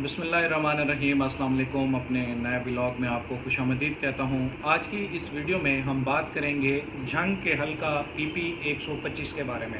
बिस्मिल्लाहिर्रहमानिर्रहीम। अस्सलाम वालेकुम। अपने नए ब्लॉग में आपको खुशामदीद कहता हूँ। आज की इस वीडियो में हम बात करेंगे झंग के हल्का PP 125 के बारे में।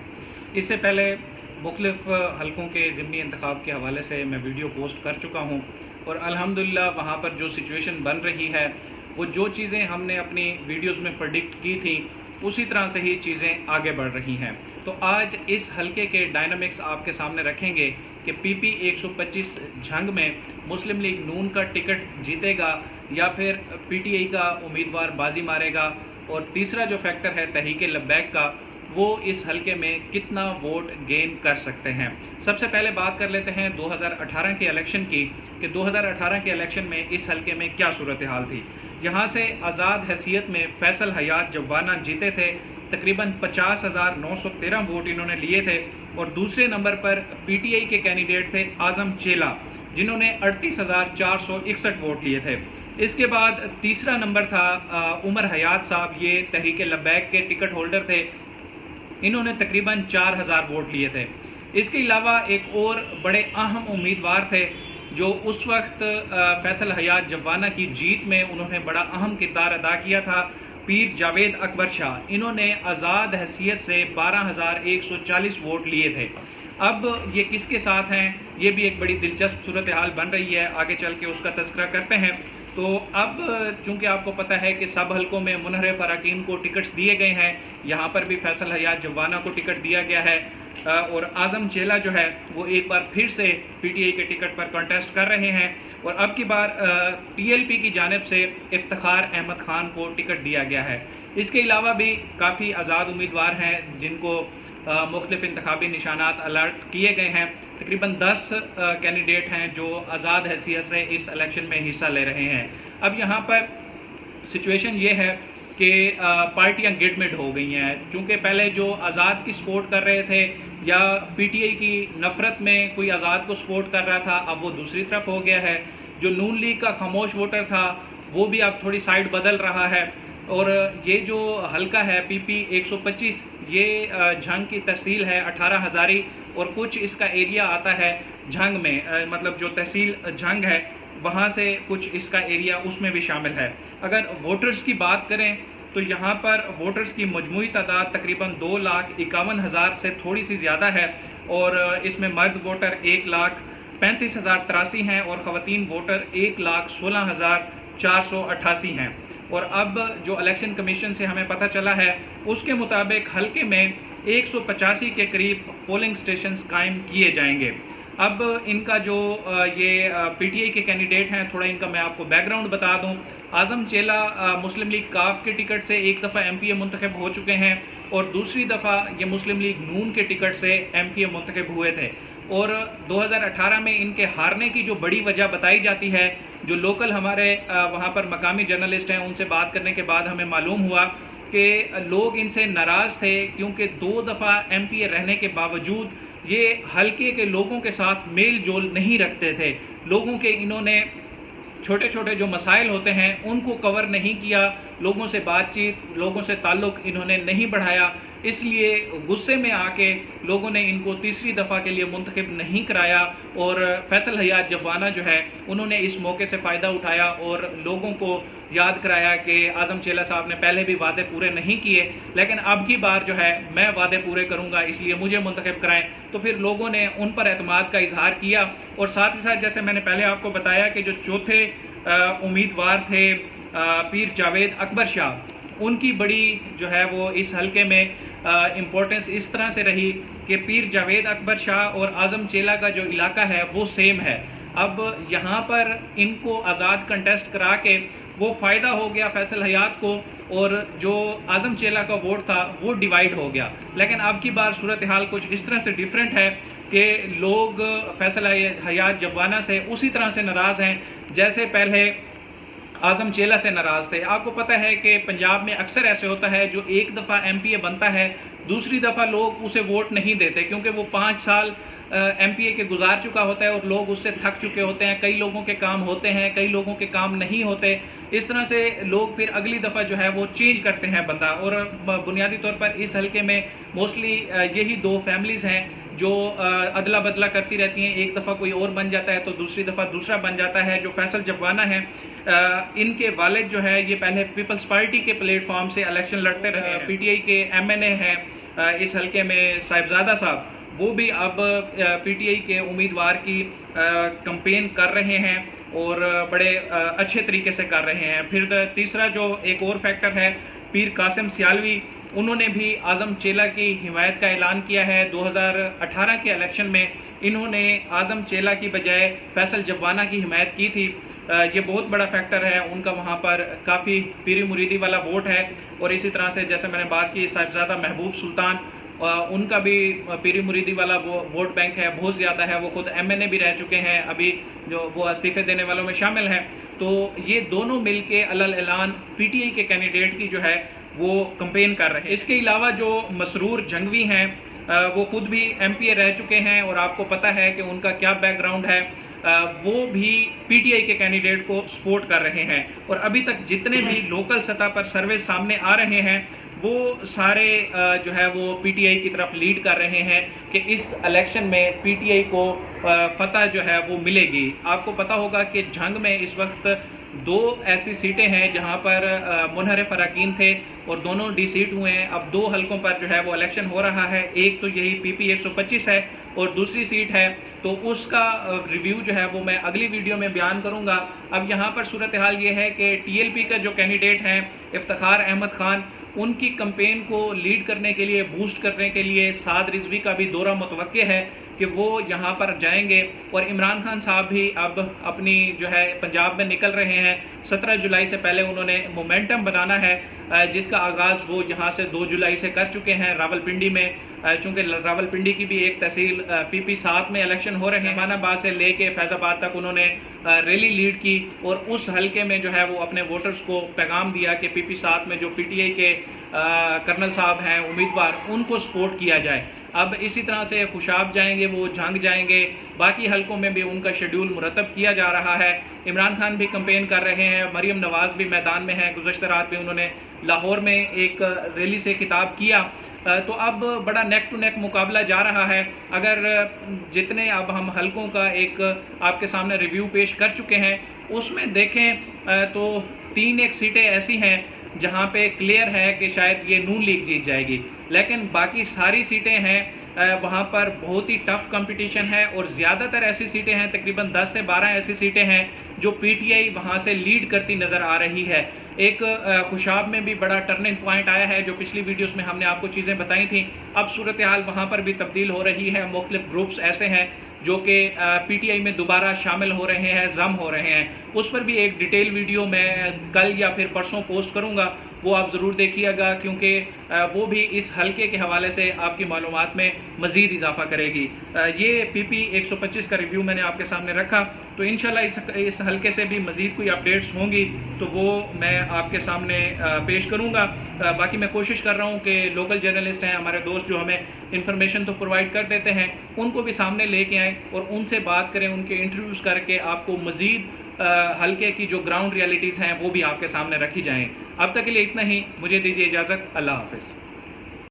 इससे पहले मुख्तलिफ हलकों के ज़िमनी इंतखाब के हवाले से मैं वीडियो पोस्ट कर चुका हूँ और अल्हम्दुलिल्लाह वहाँ पर जो सिचुएशन बन रही है, वो जो चीज़ें हमने अपनी वीडियोज़ में प्रेडिक्ट की थी उसी तरह से ही चीज़ें आगे बढ़ रही हैं। तो आज इस हलके के डायनामिक्स आपके सामने रखेंगे कि PP 125 झंग में मुस्लिम लीग नून का टिकट जीतेगा या फिर PTI का उम्मीदवार बाजी मारेगा, और तीसरा जो फैक्टर है तहरीक लब्बैक का, वो इस हलके में कितना वोट गेन कर सकते हैं। सबसे पहले बात कर लेते हैं 2018 के इलेक्शन की कि 2018 के इलेक्शन में इस हलके में क्या सूरत हाल थी। यहाँ से आज़ाद हैसियत में फैसल हयात जवाना जीते थे, तकरीबन 50,913 वोट इन्होंने लिए थे, और दूसरे नंबर पर PTI के कैंडिडेट थे आज़म चेला, जिन्होंने 38,461 वोट लिए थे। इसके बाद तीसरा नंबर था उमर हयात साहब, ये तहरीक लब्बैक के टिकट होल्डर थे, इन्होंने तकरीबन 4,000 वोट लिए थे। इसके अलावा एक और बड़े अहम उम्मीदवार थे जो उस वक्त फैसल हयात जवाना की जीत में उन्होंने बड़ा अहम किरदार अदा किया था, पीर जावेद अकबर शाह। इन्होंने आज़ाद हैसियत से 12,140 वोट लिए थे। अब ये किसके साथ हैं, ये भी एक बड़ी दिलचस्प सूरत हाल बन रही है, आगे चल के उसका तज़किरा करते हैं। तो अब चूंकि आपको पता है कि सब हलकों में मुनहरिफ अरकान को टिकट्स दिए गए हैं, यहाँ पर भी फैसल हयात जवाना को टिकट दिया गया है, और आज़म चेला जो है वो एक बार फिर से PTI के टिकट पर कंटेस्ट कर रहे हैं, और अब की बार TLP की जानिब से इफ्तिखार अहमद ख़ान को टिकट दिया गया है। इसके अलावा भी काफ़ी आज़ाद उम्मीदवार हैं जिनको मुख्तलिफ इंतखाबी निशानात अलर्ट किए गए हैं। तकरीबन 10 कैंडिडेट हैं जो आज़ाद हैसियत से इस इलेक्शन में हिस्सा ले रहे हैं। अब यहाँ पर सिचुएशन ये है कि पार्टियां गिडमिड हो गई हैं, क्योंकि पहले जो आज़ाद की सपोर्ट कर रहे थे या PTI की नफ़रत में कोई आज़ाद को सपोर्ट कर रहा था, अब वो दूसरी तरफ हो गया है। जो नून लीग का खामोश वोटर था वो भी अब थोड़ी साइड बदल रहा है, और ये जो हलका है PP 125, ये झंग की तहसील है 18 हज़ारी, और कुछ इसका एरिया आता है झंग में, मतलब जो तहसील झंग है वहाँ से कुछ इसका एरिया उसमें भी शामिल है। अगर वोटर्स की बात करें तो यहाँ पर वोटर्स की मजमूई तादाद तकरीबन 2,51,000 से थोड़ी सी ज़्यादा है, और इसमें मर्द वोटर 1,35,083 हैं और ख़वातीन वोटर 1,16,488 हैं। और अब जो इलेक्शन कमीशन से हमें पता चला है उसके मुताबिक हलके में 185 के करीब पोलिंग स्टेशंस कायम किए जाएंगे। अब इनका जो ये PTI के कैंडिडेट हैं, थोड़ा इनका मैं आपको बैकग्राउंड बता दूं। आज़म चेला मुस्लिम लीग काफ के टिकट से एक दफ़ा MPA मुंतखब हो चुके हैं, और दूसरी दफ़ा ये मुस्लिम लीग नून के टिकट से MPA मुंतखब हुए थे। और 2018 में इनके हारने की जो बड़ी वजह बताई जाती है, जो लोकल हमारे वहाँ पर मकामी जर्नलिस्ट हैं उनसे बात करने के बाद हमें मालूम हुआ कि लोग इनसे नाराज़ थे, क्योंकि 2 दफ़ा MPA रहने के बावजूद ये हलके के लोगों के साथ मेल जोल नहीं रखते थे। लोगों के इन्होंने छोटे छोटे जो मसाइल होते हैं उनको कवर नहीं किया, लोगों से बातचीत, लोगों से ताल्लुक़ इन्होंने नहीं बढ़ाया। इसलिए गुस्से में आके लोगों ने इनको तीसरी दफ़ा के लिए मुंतखब नहीं कराया, और फैसल हयात जवाना जो है उन्होंने इस मौके से फ़ायदा उठाया और लोगों को याद कराया कि आज़म चेला साहब ने पहले भी वादे पूरे नहीं किए, लेकिन अब की बार जो है मैं वादे पूरे करूंगा, इसलिए मुझे मुंतखब कराएं। तो फिर लोगों ने उन पर एतमाद का इजहार किया, और साथ ही साथ जैसे मैंने पहले आपको बताया कि जो चौथे उम्मीदवार थे पीर जावेद अकबर शाह, उनकी बड़ी जो है वो इस हलके में इम्पोर्टेंस इस तरह से रही कि पीर जावेद अकबर शाह और आज़म चेला का जो इलाका है वो सेम है। अब यहाँ पर इनको आज़ाद कंटेस्ट करा के वो फ़ायदा हो गया फैसल हयात को, और जो आज़म चेला का वोट था वो डिवाइड हो गया। लेकिन अब की बार सूरत हाल कुछ इस तरह से डिफरेंट है कि लोग फैसल हयात जवाना से उसी तरह से नाराज़ हैं जैसे पहले आज़म चेला से नाराज़ थे। आपको पता है कि पंजाब में अक्सर ऐसे होता है, जो एक दफ़ा MPA बनता है दूसरी दफ़ा लोग उसे वोट नहीं देते, क्योंकि वो 5 साल MPA के गुजार चुका होता है और लोग उससे थक चुके होते हैं। कई लोगों के काम होते हैं, कई लोगों के काम नहीं होते। इस तरह से लोग फिर अगली दफ़ा जो है वो चेंज करते हैं बंदा। और बुनियादी तौर पर इस हलके में मोस्टली यही 2 फैमिलीज़ हैं जो अदला बदला करती रहती हैं, एक दफ़ा कोई और बन जाता है तो दूसरी दफ़ा दूसरा बन जाता है। जो फैसल जबवाना है, इनके वालिद जो है ये पहले पीपल्स पार्टी के प्लेटफॉर्म से इलेक्शन लड़ते रहे हैं। पीटीआई के MNA हैं इस हल्के में साहिबजादा साहब, वो भी अब पीटीआई के उम्मीदवार की कंपेन कर रहे हैं और बड़े अच्छे तरीके से कर रहे हैं। फिर तीसरा जो एक और फैक्टर है, पीर कासिम सियालवी, उन्होंने भी आज़म चेला की हिमायत का ऐलान किया है। 2018 के इलेक्शन में इन्होंने आज़म चेला की बजाय फैसल जबवाना की हिमायत की थी। ये बहुत बड़ा फैक्टर है, उनका वहाँ पर काफ़ी पीरी मुरीदी वाला वोट है। और इसी तरह से जैसे मैंने बात की साहिबजादा महबूब सुल्तान, उनका भी पीरी मुरीदी वाला वो वोट बैंक है, बहुत ज़्यादा है। वो खुद MNA भी रह चुके हैं, अभी जो वो इस्तीफे देने वालों में शामिल हैं। तो ये दोनों मिल के अलल ऐलान पीटीआई के कैंडिडेट की जो है वो कंपेन कर रहे हैं। इसके अलावा जो मसरूर जंगवी हैं, वो खुद भी MPA रह चुके हैं और आपको पता है कि उनका क्या बैकग्राउंड है। वो भी पीटीआई के कैंडिडेट को सपोर्ट कर रहे हैं। और अभी तक जितने भी लोकल सतह पर सर्वे सामने आ रहे हैं, वो सारे जो है वो पीटीआई की तरफ लीड कर रहे हैं कि इस इलेक्शन में पीटीआई को फतह जो है वो मिलेगी। आपको पता होगा कि जंग में इस वक्त 2 ऐसी सीटें हैं जहां पर मुनहरिफ अरकान थे और दोनों D-सीट हुए हैं। अब 2 हलकों पर जो है वो इलेक्शन हो रहा है। एक तो यही PP 125 है और दूसरी सीट है, तो उसका रिव्यू जो है वो मैं अगली वीडियो में बयान करूंगा। अब यहाँ पर सूरत हाल ये है कि TLP का जो कैंडिडेट हैं इफ्तिखार अहमद खान, उनकी कंपेन को लीड करने के लिए, बूस्ट करने के लिए साद रिजवी का भी दौरा मुतवक्के है कि वो यहाँ पर जाएंगे। और इमरान खान साहब भी अब अपनी जो है पंजाब में निकल रहे हैं। 17 जुलाई से पहले उन्होंने मोमेंटम बनाना है, जिसका आगाज़ वो यहाँ से 2 जुलाई से कर चुके हैं रावलपिंडी में। चूँकि रावलपिंडी की भी एक तहसील PP 7 में इलेक्शन हो रहे हैं। मेहमानाबाद से लेके फैज़ाबाद तक उन्होंने रैली लीड की और उस हलके में जो है वो अपने वोटर्स को पैगाम दिया कि PP 7 में जो PTI के कर्नल साहब हैं उम्मीदवार, उनको सपोर्ट किया जाए। अब इसी तरह से खुशाब जाएंगे, वो जंग जाएंगे, बाकी हलकों में भी उनका शेड्यूल मुरतब किया जा रहा है। इमरान खान भी कंपेन कर रहे हैं, मरियम नवाज़ भी मैदान में हैं। गुज़श्ता रात भी उन्होंने लाहौर में एक रैली से खिताब किया। तो अब बड़ा नेक टू नेक मुकाबला जा रहा है। अगर जितने अब हम हलकों का एक आपके सामने रिव्यू पेश कर चुके हैं, उसमें देखें तो 3 सीटें ऐसी हैं जहां पे क्लियर है कि शायद ये नून लीग जीत जाएगी, लेकिन बाकी सारी सीटें हैं वहां पर बहुत ही टफ कंपटीशन है। और ज़्यादातर ऐसी सीटें हैं, तकरीबन 10 से 12 ऐसी सीटें हैं जो पीटीआई वहां से लीड करती नज़र आ रही है। एक खुशाब में भी बड़ा टर्निंग पॉइंट आया है, जो पिछली वीडियोस में हमने आपको चीज़ें बताई थी। अब सूरत हाल वहाँ पर भी तब्दील हो रही है। मुख्तलिफ ग्रुप्स ऐसे हैं जो कि पीटीआई में दोबारा शामिल हो रहे हैं, जम हो रहे हैं। उस पर भी एक डिटेल वीडियो मैं कल या फिर परसों पोस्ट करूँगा, वो आप ज़रूर देखिएगा, क्योंकि वो भी इस हलके के हवाले से आपकी मालूमात में मज़ीद इजाफा करेगी। ये PP 125 का रिव्यू मैंने आपके सामने रखा, तो इंशाल्लाह इस हलके से भी मज़ीद कोई अपडेट्स होंगी तो वो मैं आपके सामने पेश करूँगा। बाकी मैं कोशिश कर रहा हूँ कि लोकल जर्नलिस्ट हैं हमारे दोस्त, जो हमें इंफॉर्मेशन तो प्रोवाइड कर देते हैं, उनको भी सामने लेके आएँ और उनसे बात करें, उनके इंटरव्यूज़ करके आपको मज़ीद हल्के की जो ग्राउंड रियलिटीज़ हैं वो भी आपके सामने रखी जाएं। अब तक के लिए इतना ही, मुझे दीजिए इजाज़त। अल्लाह हाफ़िज़।